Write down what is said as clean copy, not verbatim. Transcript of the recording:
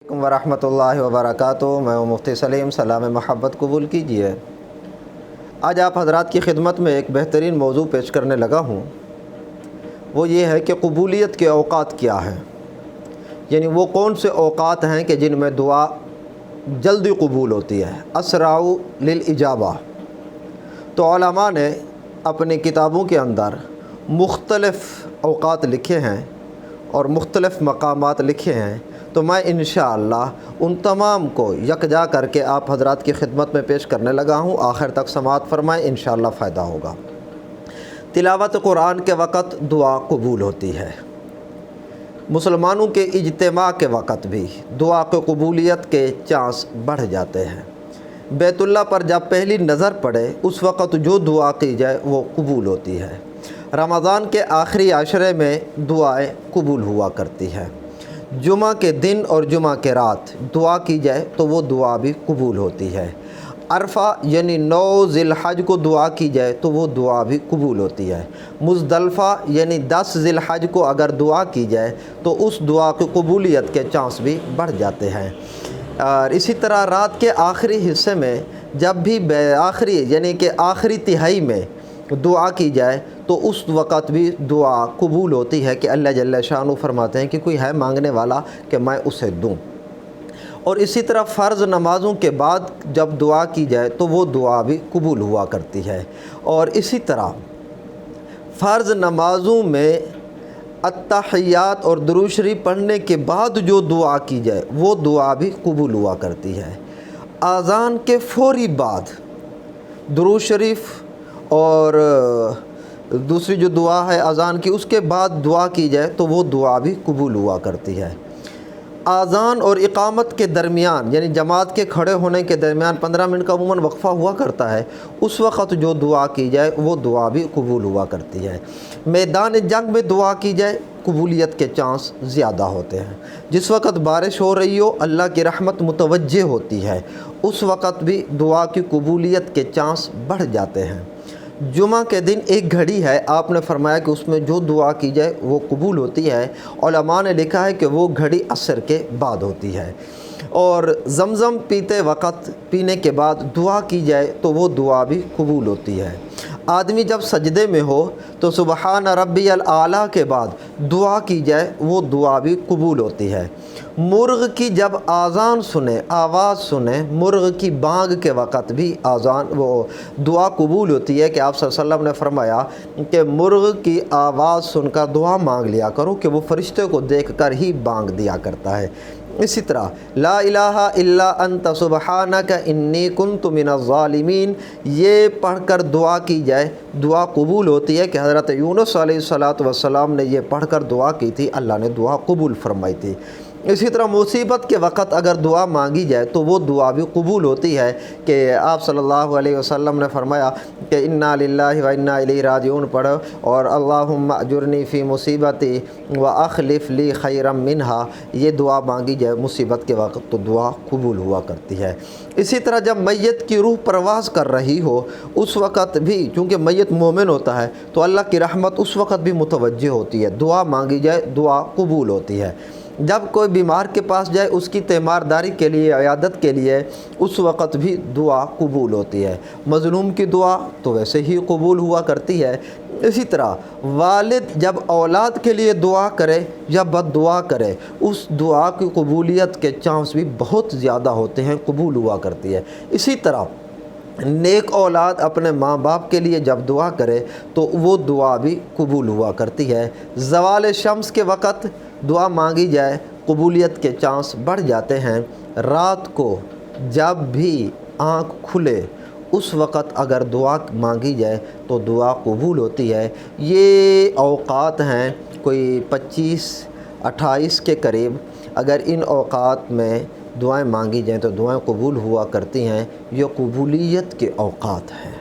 वरहमतुल्लाहि वबरकातुहू। मैं मुफ्ती सलीम, सलाम महब्बत कबूल कीजिए। आज आप हज़रात की खिदमत में एक बेहतरीन मौजू पेश करने लगा हूँ। वो ये है कि कबूलियत के औक़ात क्या हैं, यानी वो कौन से औक़ात हैं कि जिनमें दुआ जल्दी कबूल होती है, असराउ लिल इजाबा। तो उलमा ने अपनी किताबों के अंदर मुख्तलिफ़ औक़ात लिखे हैं और मुख्तलिफ़ मकामात लिखे हैं। तो मैं इंशाअल्लाह उन तमाम को यकजा करके आप हज़रात की खिदमत में पेश करने लगा हूँ। आखिर तक समाअत फरमाएँ, इंशाअल्लाह फ़ायदा होगा। तिलावत कुरान के वक़्त दुआ कबूल होती है। मुसलमानों के इज्तिमा के वक़्त भी दुआ के कबूलियत के चांस बढ़ जाते हैं। बैतुल्लाह पर जब पहली नज़र पड़े उस वक़्त जो दुआ की जाए वो कबूल होती है। रमज़ान के आखिरी अशरे में दुआएँ कबूल हुआ करती है। जुमा के दिन और जुमा के रात दुआ की जाए तो वो दुआ भी कबूल होती है। अरफा यानी 9 ज़िलहज को दुआ की जाए तो वो दुआ भी कबूल होती है। मुज़दलफ़ा यानी 10 ज़िलहज को अगर दुआ की जाए तो उस दुआ की कबूलियत के चांस भी बढ़ जाते हैं। और इसी तरह रात के आखिरी हिस्से में जब भी आखिरी यानी कि आखिरी तिहाई में दुआ की जाए तो उस वक़्त भी दुआ कबूल होती है कि अल्लाह जल्ल शानु फरमाते हैं कि कोई है मांगने वाला कि मैं उसे दूँ। और इसी तरह फ़र्ज़ नमाज़ों के बाद जब दुआ की जाए तो वो दुआ भी कबूल हुआ करती है। और इसी तरह फ़र्ज़ नमाज़ों में अत्तहियात और दुरूद शरीफ पढ़ने के बाद जो दुआ की जाए वो दुआ भी कबूल हुआ करती है। आज़ान के फ़ौरी बाद दुरूद शरीफ और दूसरी जो दुआ है अज़ान की उसके बाद दुआ की जाए तो वो दुआ भी कबूल हुआ करती है। आज़ान और इक़ामत के दरमियान यानी जमात के खड़े होने के दरमियान 15 मिनट का अमूमन वक्फ़ा हुआ करता है। उस वक़्त जो दुआ की जाए वो दुआ भी कबूल हुआ करती है। मैदान जंग में दुआ की जाए कबूलियत के चांस ज़्यादा होते हैं। जिस वक़्त बारिश हो रही हो, अल्लाह की रहमत मुतवज्जे होती है, उस वक़्त भी दुआ की कबूलियत के चांस बढ़ जाते हैं। जुमा के दिन एक घड़ी है, आपने फरमाया कि उसमें जो दुआ की जाए वो कबूल होती है। उलमा ने लिखा है कि वो घड़ी असर के बाद होती है। और ज़मज़म पीते वक़्त पीने के बाद दुआ की जाए तो वो दुआ भी कबूल होती है। आदमी जब सजदे में हो तो सुबहान रब्बियल आला के बाद दुआ की जाए वो दुआ भी कबूल होती है। मुर्ग़ की जब आज़ान सुने, आवाज़ सुने, मुर्ग़ की बांग के वक़्त भी आज़ान वो दुआ कबूल होती है कि आप सल्लल्लाहु अलैहि वसल्लम ने फरमाया कि मुर्ग़ की आवाज़ सुनकर दुआ मांग लिया करो कि वो फ़रिश्ते को देखकर ही बांग दिया करता है। इसी तरह ला इलाहा इल्ला अंता सुबहानका इन्नी कुन्तु मिनज़ ज़ालिमीन ये पढ़कर दुआ की जाए दुआ कबूल होती है कि हज़रत यूनुस अलैहिस्सलातु वस्सलाम ने ये पढ़कर दुआ की थी, अल्लाह ने दुआ कबूल फरमाई थी। इसी तरह मुसीबत के वक़्त अगर दुआ मांगी जाए तो वो दुआ भी कबूल होती है कि आप सल्लल्लाहु अलैहि वसल्लम ने फरमाया कि इन्ना लिल्लाहि व इन्ना इलैहि राजिऊन पढ़ो और अल्लाहुम्मा अजुरनी फ़ी मुसीबती व अखलिफ़ ली खैरम मिनहा ये दुआ मांगी जाए मुसीबत के वक़्त तो दुआ कबूल हुआ करती है। इसी तरह जब मैयत की रूह परवाज़ कर रही हो उस वक़्त भी चूँकि मैयत मोमिन होता है तो अल्लाह की रहमत उस वक़्त भी मुतवज्जे होती है, दुआ मांगी जाए दुआ कबूल होती है। जब कोई बीमार के पास जाए उसकी तीमारदारी के लिए, इयादत के लिए उस वक़्त भी दुआ कबूल होती है। मज़लूम की दुआ तो वैसे ही कबूल हुआ करती है। इसी तरह वालिद जब औलाद के लिए दुआ करे या बद दुआ करे उस दुआ की कबूलियत के चांस भी बहुत ज़्यादा होते हैं, कबूल हुआ करती है। इसी तरह नेक औलाद अपने माँ बाप के लिए जब दुआ करे तो वो दुआ भी कबूल हुआ करती है। ज़वाल शम्स के वक़्त दुआ मांगी जाए कबूलियत के चांस बढ़ जाते हैं। रात को जब भी आँख खुले उस वक़्त अगर दुआ मांगी जाए तो दुआ कबूल होती है। ये औक़ात हैं कोई 25-28 के करीब। अगर इन औक़ात में दुआएं मांगी जाएँ तो दुआएं कबूल हुआ करती हैं। ये कबूलियत के औक़ात हैं।